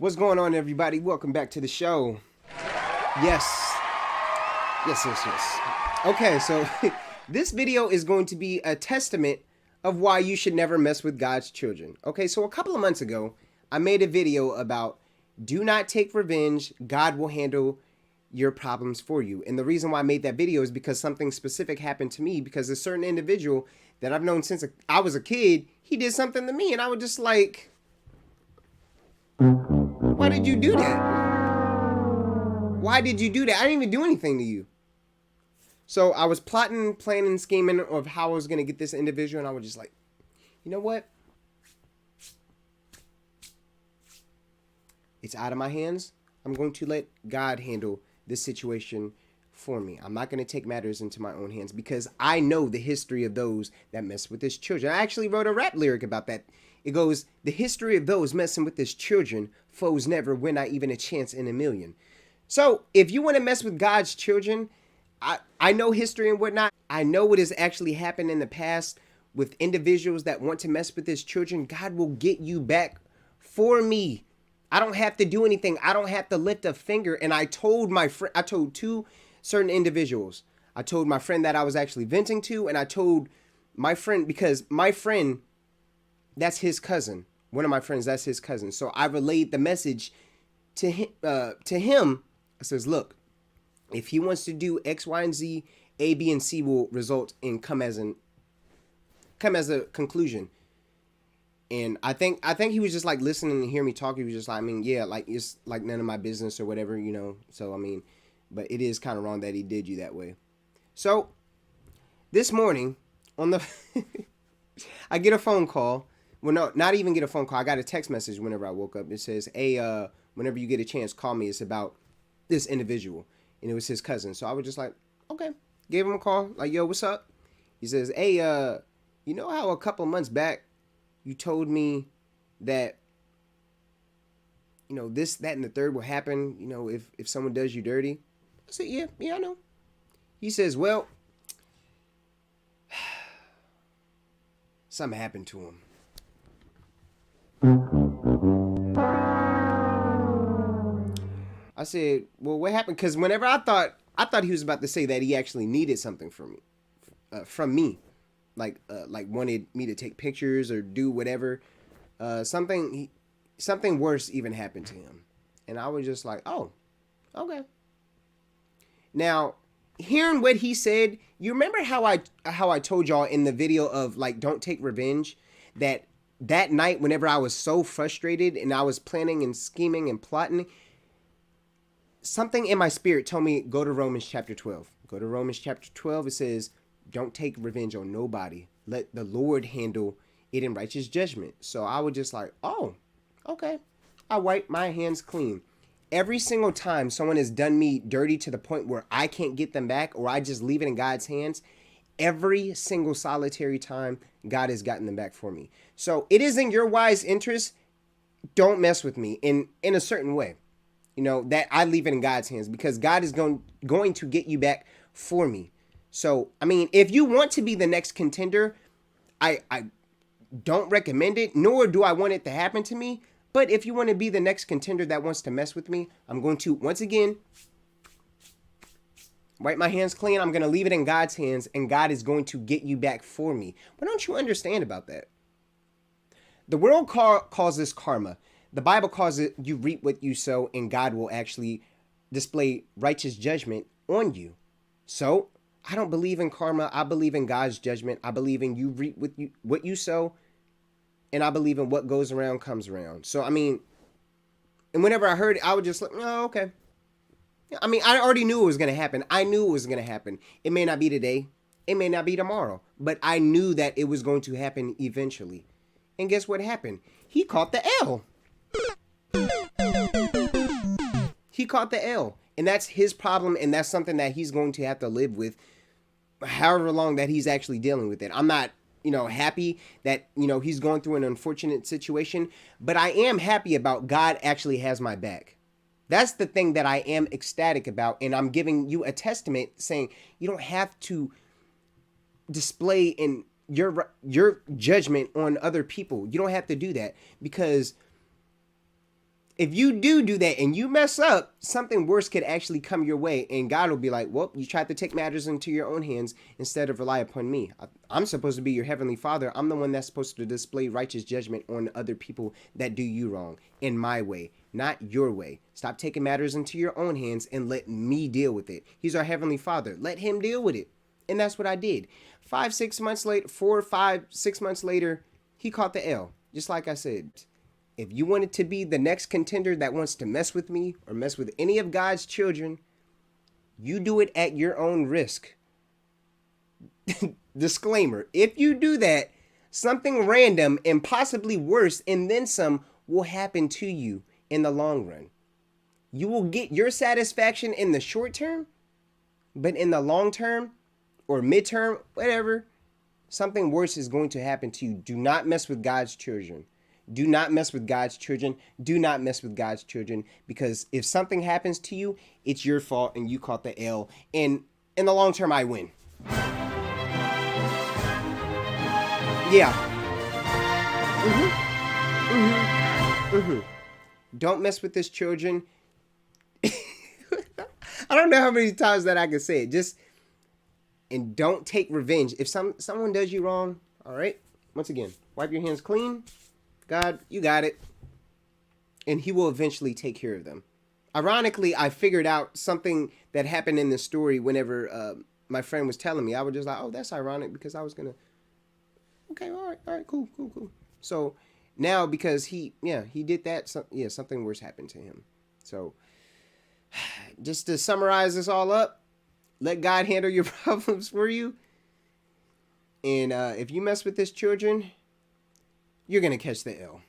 What's going on, everybody? Welcome back to the show. Yes. Yes. Okay, so this video is going to be a testament of why you should never mess with God's children. Okay, so a couple of months ago, I made a video about do not take revenge. God will handle your problems for you. And the reason why I made that video is because something specific happened to me, because a certain individual that I've known since I was a kid, he did something to me, and I was just like, why did you do that? Why did you do that? I didn't even do anything to you. So I was plotting, planning, scheming of how I was going to get this individual, and I was just like, you know what? It's out of my hands. I'm going to let God handle this situation for me. I'm not going to take matters into my own hands, because I know the history of those that mess with his children. I actually wrote a rap lyric about that. It goes, the history of those messing with his children, foes never win, not even a chance in a million. So if you want to mess with God's children, I know history and whatnot. I know what has actually happened in the past with individuals that want to mess with his children. God will get you back for me. I don't have to do anything. I don't have to lift a finger. And I told my friend, I told two certain individuals. I told my friend that I was actually venting to, and I told my friend, because my friend, that's his cousin. One of my friends, that's his cousin. So I relayed the message to him. I says, look, if he wants to do X, Y, and Z, A, B, and C will result in come as a conclusion. And I think he was just like listening and hear me talk. He was just like, I mean, yeah, like it's like none of my business or whatever, you know. So I mean, but it is kind of wrong that he did you that way. So this morning on the I get a phone call. Well, no, not even get a phone call. I got a text message whenever I woke up. It says, hey, whenever you get a chance, call me. It's about this individual. And it was his cousin. So I was just like, okay. Gave him a call. Like, yo, what's up? He says, hey, you know how a couple months back you told me that, you know, this, that, and the third will happen, you know, if someone does you dirty? I said, yeah, I know. He says, well, something happened to him. I said, well, what happened? Because whenever I thought he was about to say that he actually needed something from me, like wanted me to take pictures or do whatever. Something worse even happened to him, and I was just like, oh, okay. Now, hearing what he said, you remember how I told y'all in the video of like don't take revenge, that night whenever I was so frustrated and I was planning and scheming and plotting, something in my spirit told me, go to Romans chapter 12. Go to Romans chapter 12. It says, don't take revenge on nobody. Let the Lord handle it in righteous judgment. So I was just like, oh, okay. I wipe my hands clean. Every single time someone has done me dirty to the point where I can't get them back, or I just leave it in God's hands, every single solitary time, God has gotten them back for me. So it is in your wise interest. Don't mess with me in a certain way. You know, that I leave it in God's hands, because God is going to get you back for me. So, I mean, if you want to be the next contender, I don't recommend it, nor do I want it to happen to me. But if you want to be the next contender that wants to mess with me, I'm going to, once again, wipe my hands clean. I'm going to leave it in God's hands, and God is going to get you back for me. But don't you understand about that? The world calls this karma. The Bible calls it you reap what you sow, and God will actually display righteous judgment on you. So I don't believe in karma. I believe in God's judgment. I believe in you reap what you sow, and I believe in what goes around comes around. So, I mean, and whenever I heard it, I was just like, oh, okay. I mean, I already knew it was going to happen. I knew it was going to happen. It may not be today. It may not be tomorrow. But I knew that it was going to happen eventually. And guess what happened? He caught the L. He caught the L. And that's his problem, and that's something that he's going to have to live with however long that he's actually dealing with it. I'm not, happy that, he's going through an unfortunate situation, but I am happy about God actually has my back. That's the thing that I am ecstatic about, and I'm giving you a testament saying you don't have to display in your judgment on other people. You don't have to do that, because If you do that and you mess up, something worse could actually come your way, and God will be like, well, you tried to take matters into your own hands instead of rely upon me. I'm supposed to be your heavenly father. I'm the one that's supposed to display righteous judgment on other people that do you wrong in my way, not your way. Stop taking matters into your own hands and let me deal with it. He's our heavenly father. Let him deal with it. And that's what I did. 5-6 months later, 4, 5, 6 months later, he caught the L. Just like I said, if you wanted to be the next contender that wants to mess with me or mess with any of God's children, you do it at your own risk. Disclaimer, if you do that, something random and possibly worse and then some will happen to you in the long run. You will get your satisfaction in the short term, but in the long term or midterm, whatever, something worse is going to happen to you. Do not mess with God's children. Do not mess with God's children. Do not mess with God's children, because if something happens to you, it's your fault and you caught the L. And in the long term, I win. Yeah. Don't mess with his children. I don't know how many times that I can say it. And don't take revenge. If someone does you wrong, all right, once again, wipe your hands clean. God, you got it. And he will eventually take care of them. Ironically, I figured out something that happened in the story whenever my friend was telling me. I was just like, oh, that's ironic, because I was going to, okay, all right, cool. So now, because he did that, something worse happened to him. So just to summarize this all up, let God handle your problems for you. And if you mess with his children, you're going to catch the L.